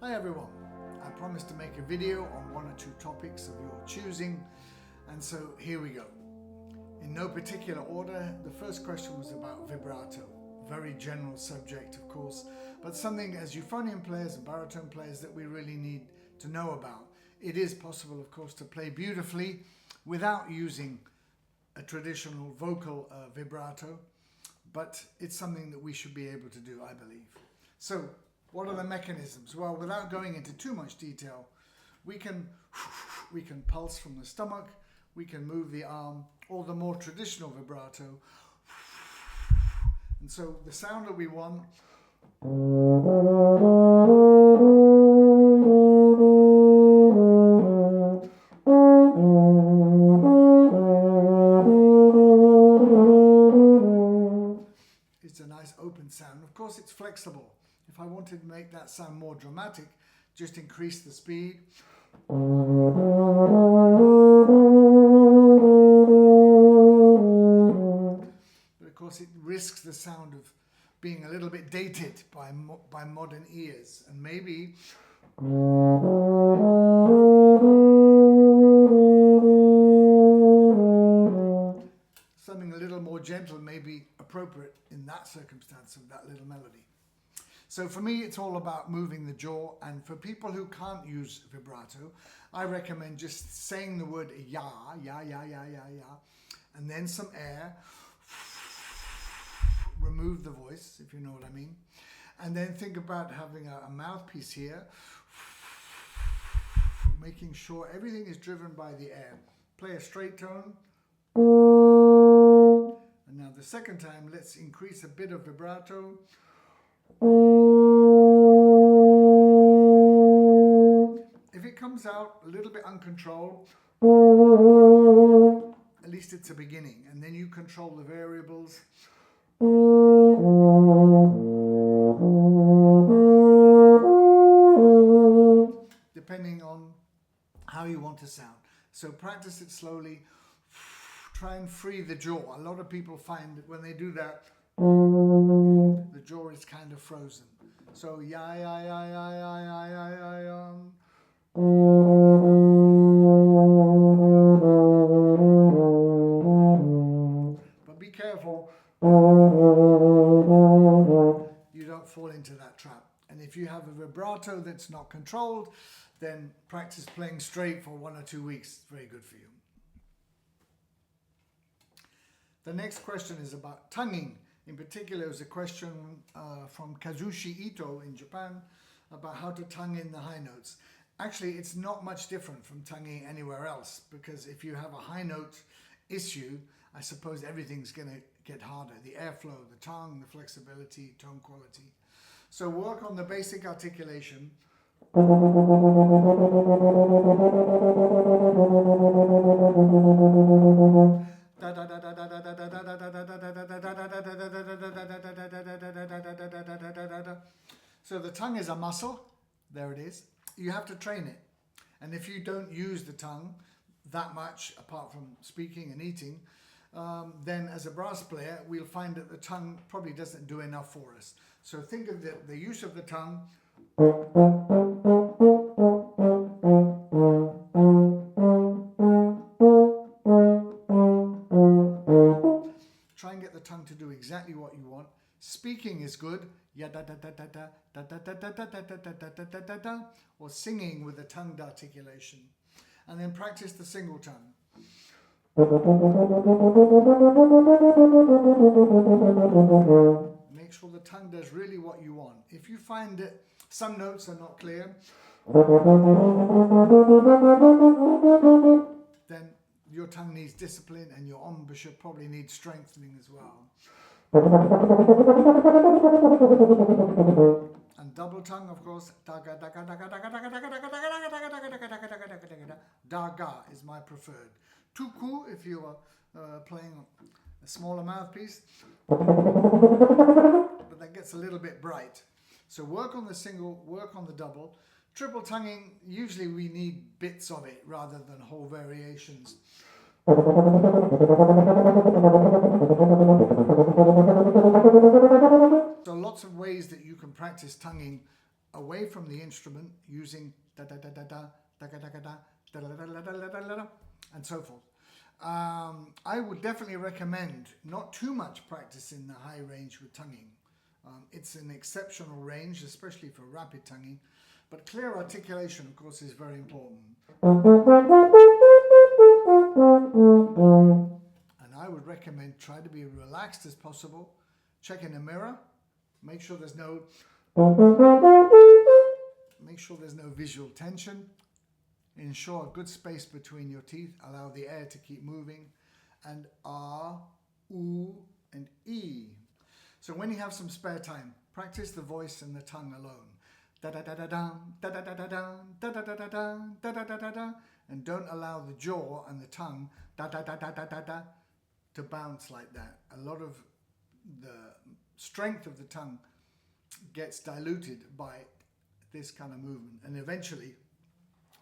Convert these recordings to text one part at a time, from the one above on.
Hi everyone, I promised to make a video on one or two topics of your choosing, and so here we go. In no particular order, the first question was about vibrato. Very general subject, of course, but something as euphonium players and baritone players that we really need to know about. It is possible, of course, to play beautifully without using a traditional vocal vibrato, but it's something that we should be able to do, I believe. So, what are the mechanisms? Well, without going into too much detail, we can pulse from the stomach, we can move the arm, or the more traditional vibrato. And so the sound that we want is a nice open sound. Of course, it's flexible. If I wanted to make that sound more dramatic, just increase the speed. But of course, it risks the sound of being a little bit dated by modern ears. And maybe something a little more gentle may be appropriate in that circumstance of that little melody. So for me, it's all about moving the jaw, and for people who can't use vibrato, I recommend just saying the word ya, ya, ya, ya, ya, ya, and then some air, remove the voice, if you know what I mean, and then think about having a mouthpiece here, making sure everything is driven by the air. Play a straight tone. And now the second time, let's increase a bit of vibrato. If it comes out a little bit uncontrolled, at least it's a beginning, and then you control the variables. Depending on how you want to sound. So practice it slowly. Try and free the jaw. A lot of people find that when they do that, the jaw is kind of frozen. So ya ya ya ya ya ya ya ya ya. But be careful you don't fall into that trap. And if you have a vibrato that's not controlled, then practice playing straight for 1 or 2 weeks. It's very good for you. The next question is about tonguing. In particular, there's a question from Kazushi Ito in Japan about how to tongue in the high notes. Actually, it's not much different from tonguing anywhere else, because if you have a high note issue, I suppose everything's going to get harder. The airflow, the tongue, the flexibility, tone quality. So work on the basic articulation. So the tongue is a muscle. There it is. You have to train it. And if you don't use the tongue that much, apart from speaking and eating, then as a brass player, we'll find that the tongue probably doesn't do enough for us. So think of the use of the tongue. Try and get the tongue to do exactly what you want. Speaking is good, ya da da da da da da da da da da da da da da da da da, or singing with the tongued articulation, and then practice the single tongue. Make sure the tongue does really what you want. If you find that some notes are not clear, then your tongue needs discipline, and your embouchure probably needs strengthening as well. And double tongue, of course. Daga is my preferred. Tuku if you are playing a smaller mouthpiece, but that gets a little bit bright. So work on the single, work on the double. Triple tonguing, usually we need bits of it rather than whole variations. So lots of ways that you can practice tonguing away from the instrument using da da da da da da da da da da da da da da da da da and so forth. I would definitely recommend not too much practice in the high range with tonguing. It's an exceptional range, especially for rapid tonguing, but clear articulation, of course, is very important. And I would recommend try to be relaxed as possible. Check in the mirror. Make sure there's no visual tension. Ensure a good space between your teeth. Allow the air to keep moving. And R, U, and E. So when you have some spare time, practice the voice and the tongue alone. Da da da da da da da da da da da da da da da da da da da, and don't allow the jaw and the tongue da da da da da da da to bounce like that. A lot of the strength of the tongue gets diluted by this kind of movement, and eventually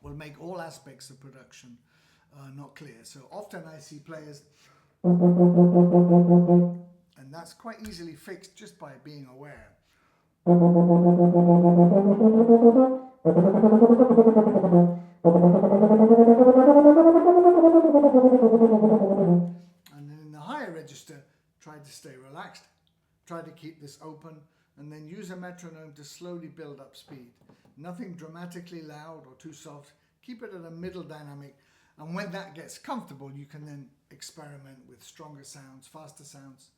will make all aspects of production not clear. So often I see players, and that's quite easily fixed just by being aware. And then in the higher register, try to stay relaxed, try to keep this open, and then use a metronome to slowly build up speed. Nothing dramatically loud or too soft. Keep it at a middle dynamic, and when that gets comfortable, you can then experiment with stronger sounds, faster sounds,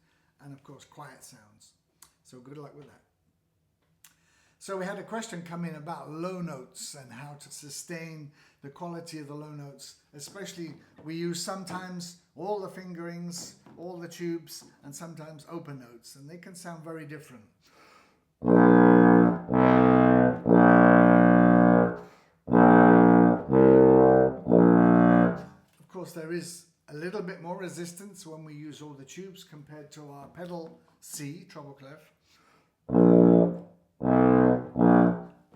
and of course quiet sounds. So good luck with that. So we had a question come in about low notes and how to sustain the quality of the low notes. Especially we use sometimes all the fingerings, all the tubes, and sometimes open notes, and they can sound very different. Of course, there is a little bit more resistance when we use all the tubes compared to our pedal C, treble clef.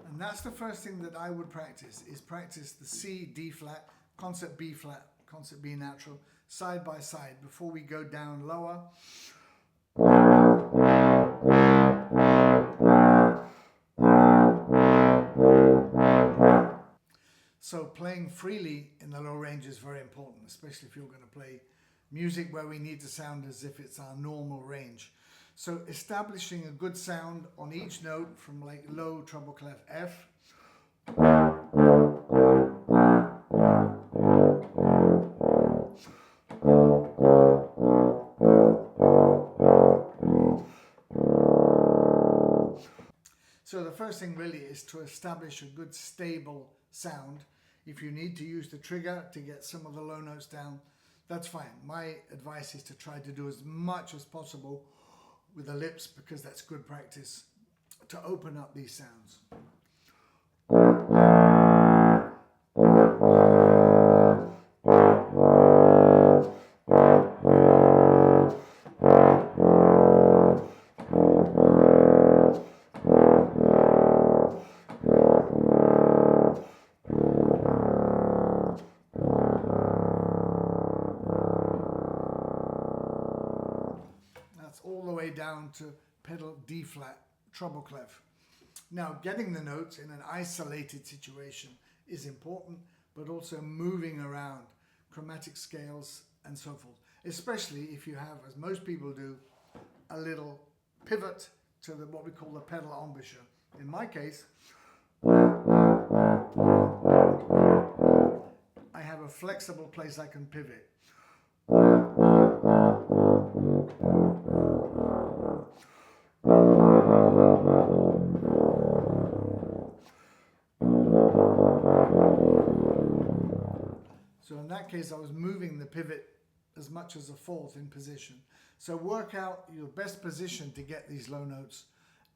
And that's the first thing that I would practice, is practice the C, D flat, concert B flat, concert B natural, side by side before we go down lower. So playing freely in the low range is very important, especially if you're going to play music where we need to sound as if it's our normal range. So establishing a good sound on each note from like low treble clef F. So the first thing really is to establish a good stable sound. If you need to use the trigger to get some of the low notes down, that's fine. My advice is to try to do as much as possible with the lips, because that's good practice to open up these sounds. All the way down to pedal D flat, treble clef. Now, getting the notes in an isolated situation is important, but also moving around chromatic scales and so forth, especially if you have, as most people do, a little pivot to what we call the pedal embouchure. In my case, I have a flexible place I can pivot. So in that case, I was moving the pivot as much as a fourth in position. So work out your best position to get these low notes,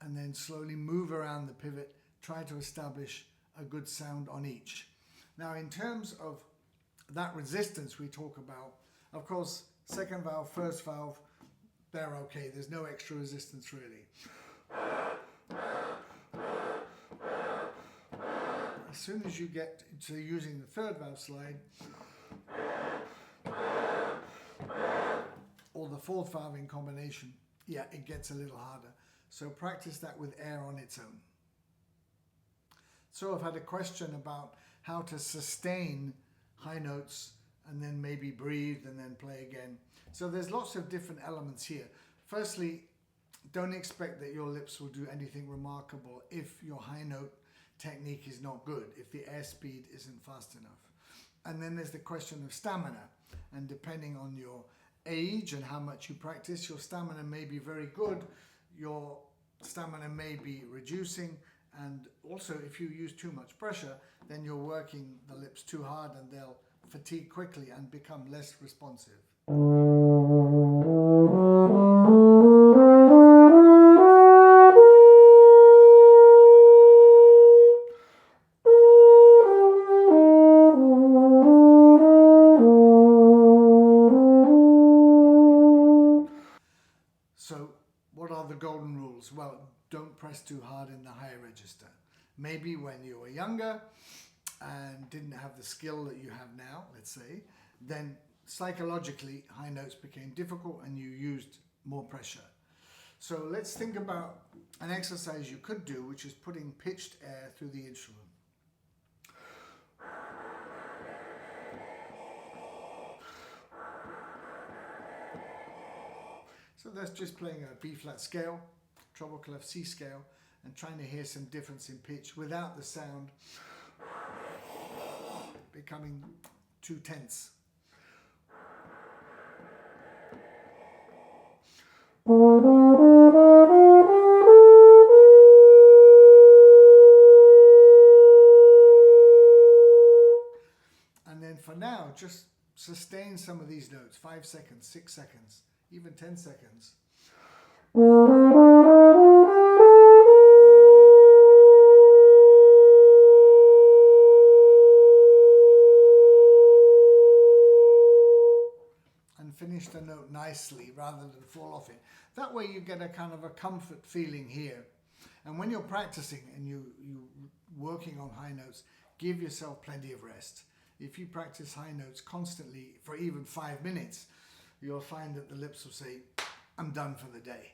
and then slowly move around the pivot. Try to establish a good sound on each. Now, in terms of that resistance we talk about, of course, second valve, first valve, they're okay. There's no extra resistance really. As soon as you get to using the third valve slide or the fourth valve in combination, yeah, it gets a little harder. So practice that with air on its own. So I've had a question about how to sustain high notes and then maybe breathe and then play again. So there's lots of different elements here. Firstly, don't expect that your lips will do anything remarkable if your high note technique is not good, if the airspeed isn't fast enough. And then there's the question of stamina. And depending on your age and how much you practice, your stamina may be very good, your stamina may be reducing, and also if you use too much pressure, then you're working the lips too hard and they'll fatigue quickly and become less responsive. So what are the golden rules? Well, don't press too hard in the higher register. Maybe when you were younger and didn't have the skill that you have now, let's say, then psychologically high notes became difficult and you used more pressure. So let's think about an exercise you could do, which is putting pitched air through the instrument. So that's just playing a B flat scale, treble clef C scale, and trying to hear some difference in pitch without the sound becoming too tense. And then for now, just sustain some of these notes, 5 seconds, 6 seconds, even 10 seconds. And finish the note nicely rather than fall off it. That way you get a kind of a comfort feeling here. And when you're practicing and you're working on high notes, give yourself plenty of rest. If you practice high notes constantly for even 5 minutes, you'll find that the lips will say, I'm done for the day.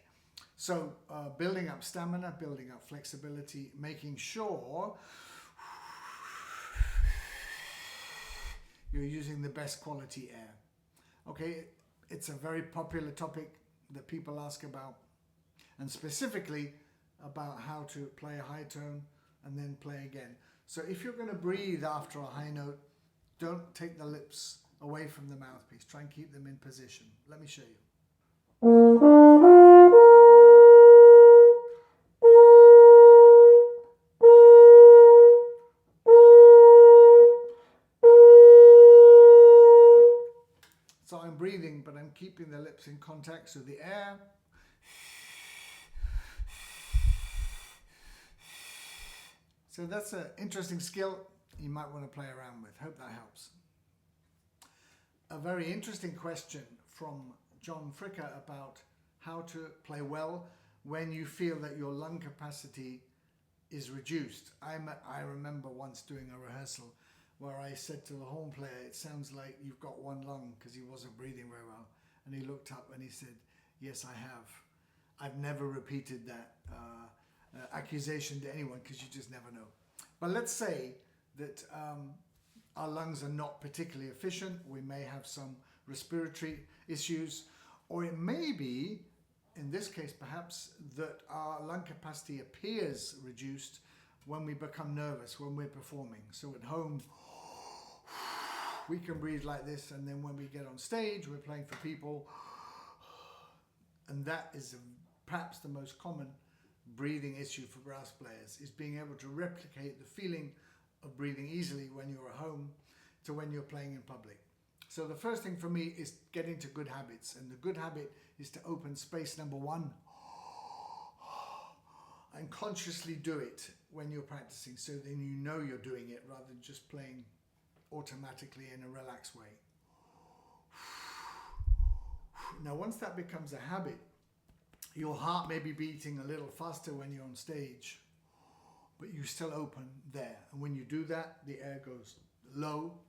So building up stamina, building up flexibility, making sure you're using the best quality air. Okay, it's a very popular topic that people ask about, and specifically about how to play a high tone and then play again. So if you're going to breathe after a high note, don't take the lips away from the mouthpiece. Try and keep them in position. Let me show you. So I'm breathing, but I'm keeping the lips in contact, so the air So that's an interesting skill you might want to play around with. Hope that helps. A very interesting question from John Fricker about how to play well when you feel that your lung capacity is reduced. I remember once doing a rehearsal where I said to the horn player, it sounds like you've got one lung, because he wasn't breathing very well. And he looked up and he said, yes, I have. I've never repeated that accusation to anyone, because you just never know. But let's say that our lungs are not particularly efficient. We may have some respiratory issues, or it may be, in this case perhaps, that our lung capacity appears reduced when we become nervous, when we're performing. So at home, we can breathe like this, and then when we get on stage, we're playing for people, and that is perhaps the most common breathing issue for brass players, is being able to replicate the feeling of breathing easily when you're at home to when you're playing in public. So the first thing for me is get into good habits, and the good habit is to open space number 1 and consciously do it when you're practicing, so then you know you're doing it rather than just playing automatically in a relaxed way. Now once that becomes a habit, your heart may be beating a little faster when you're on stage, but you still open there. And when you do that, the air goes low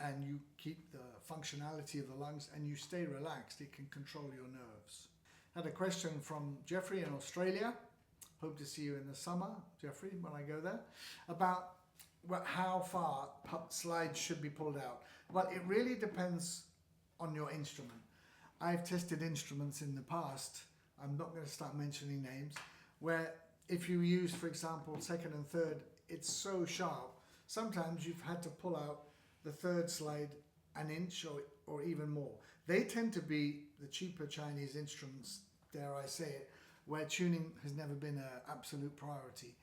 and you keep the functionality of the lungs and you stay relaxed. It can control your nerves. I had a question from Jeffrey in Australia. Hope to see you in the summer, Jeffrey, when I go there, about how far slides should be pulled out. Well, it really depends on your instrument. I've tested instruments in the past, I'm not going to start mentioning names, where if you use, for example, second and third, it's so sharp, sometimes you've had to pull out the third slide an inch or even more. They tend to be the cheaper Chinese instruments, dare I say it, where tuning has never been an absolute priority.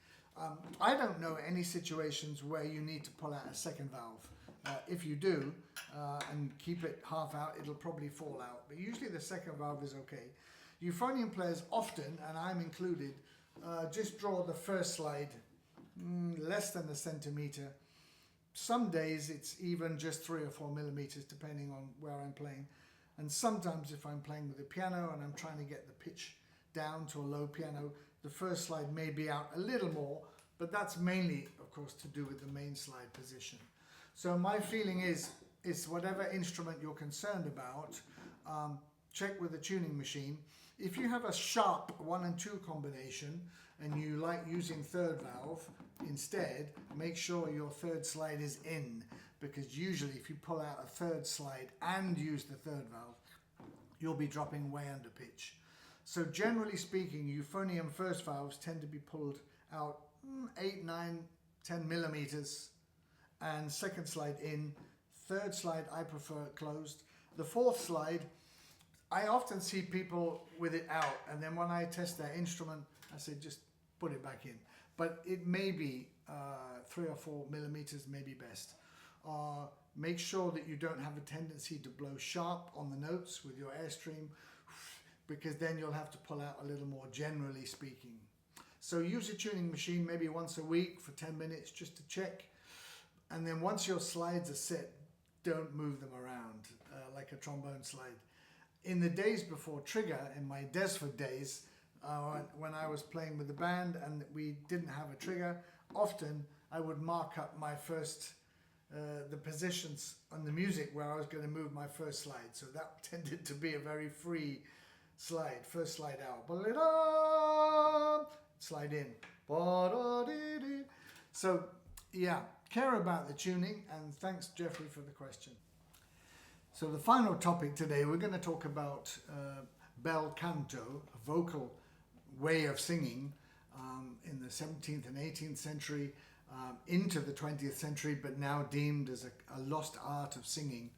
I don't know any situations where you need to pull out a second valve. If you do, and keep it half out, it'll probably fall out. But usually the second valve is okay. Euphonium players often, and I'm included, just draw the first slide less than a centimeter. Some days it's even just 3 or 4 millimeters, depending on where I'm playing. And sometimes if I'm playing with a piano and I'm trying to get the pitch down to a low piano, the first slide may be out a little more, but that's mainly, of course, to do with the main slide position. So my feeling is whatever instrument you're concerned about, check with the tuning machine. If you have a sharp 1 and 2 combination and you like using third valve instead, make sure your third slide is in, because usually if you pull out a third slide and use the third valve, you'll be dropping way under pitch. So generally speaking, euphonium first valves tend to be pulled out 8, 9, 10 millimeters, and second slide in. Third slide I prefer closed. The fourth slide, I often see people with it out, and then when I test their instrument, I say just put it back in. But it may be 3 or 4 millimeters, maybe best. Make sure that you don't have a tendency to blow sharp on the notes with your airstream, because then you'll have to pull out a little more, generally speaking. So use a tuning machine maybe once a week for 10 minutes just to check. And then once your slides are set, don't move them around like a trombone slide. In the days before Trigger, in my Desford days, when I was playing with the band and we didn't have a trigger, often I would mark up my first, the positions on the music where I was going to move my first slide. So that tended to be a very free slide. First slide out, slide in. So yeah, care about the tuning, and thanks Jeffrey for the question. So the final topic today, we're going to talk about Bel Canto, a vocal way of singing in the 17th and 18th century, into the 20th century, but now deemed as a lost art of singing,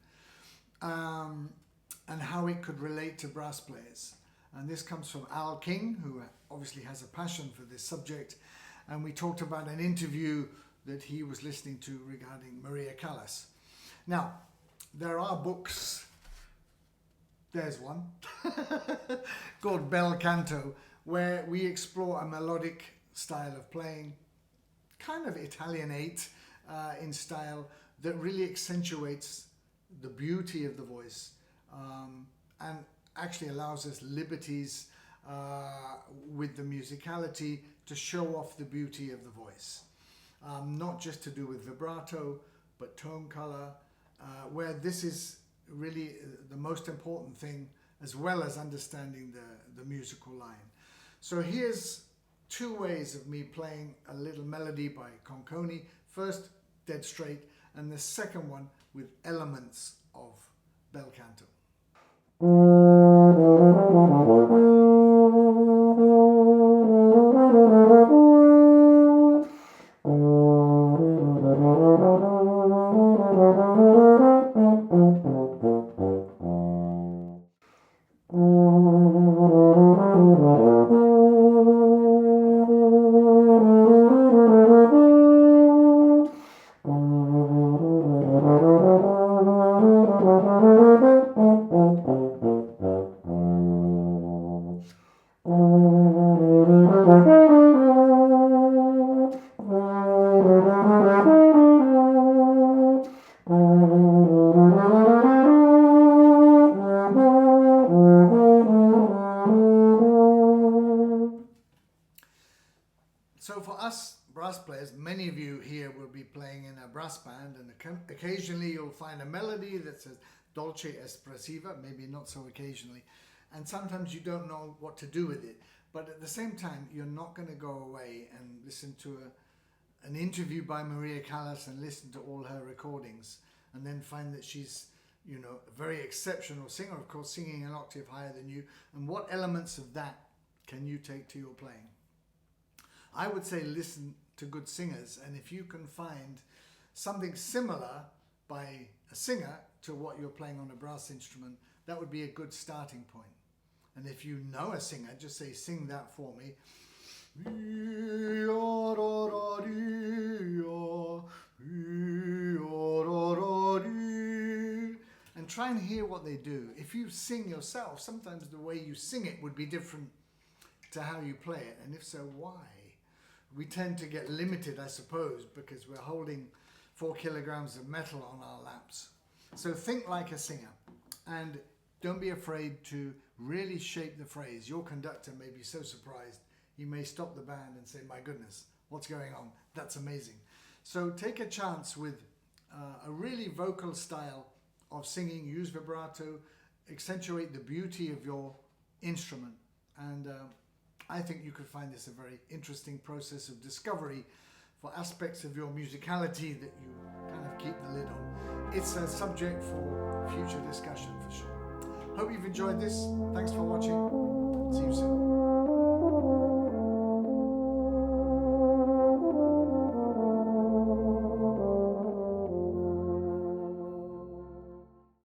and how it could relate to brass players. And this comes from Al King, who obviously has a passion for this subject, and we talked about an interview that he was listening to regarding Maria Callas. Now, there are books, there's one, called Bel Canto, where we explore a melodic style of playing, kind of Italianate in style, that really accentuates the beauty of the voice, and actually allows us liberties with the musicality to show off the beauty of the voice. Not just to do with vibrato, but tone color, where this is really the most important thing, as well as understanding the musical line. So here's 2 ways of me playing a little melody by Conconi. First, dead straight, and the second one with elements of Bel Canto. So for us brass players, many of you here will be playing in a brass band, and occasionally you'll find a melody that says dolce espressiva, maybe not so occasionally, and sometimes you don't know what to do with it. But at the same time, you're not going to go away and listen to an interview by Maria Callas and listen to all her recordings, and then find that she's, you know, a very exceptional singer, of course, singing an octave higher than you, and what elements of that can you take to your playing? I would say listen to good singers, and if you can find something similar by a singer to what you're playing on a brass instrument, that would be a good starting point. And if you know a singer, just say, sing that for me. And try and hear what they do. If you sing yourself, sometimes the way you sing it would be different to how you play it. And if so, why? We tend to get limited, I suppose, because we're holding 4 kilograms of metal on our laps. So think like a singer, and don't be afraid to really shape the phrase. Your conductor may be so surprised, he may stop the band and say, my goodness, what's going on? That's amazing. So take a chance with a really vocal style of singing, use vibrato, accentuate the beauty of your instrument, and I think you could find this a very interesting process of discovery for aspects of your musicality that you kind of keep the lid on. It's a subject for future discussion for sure. Hope you've enjoyed this. Thanks for watching. See you soon.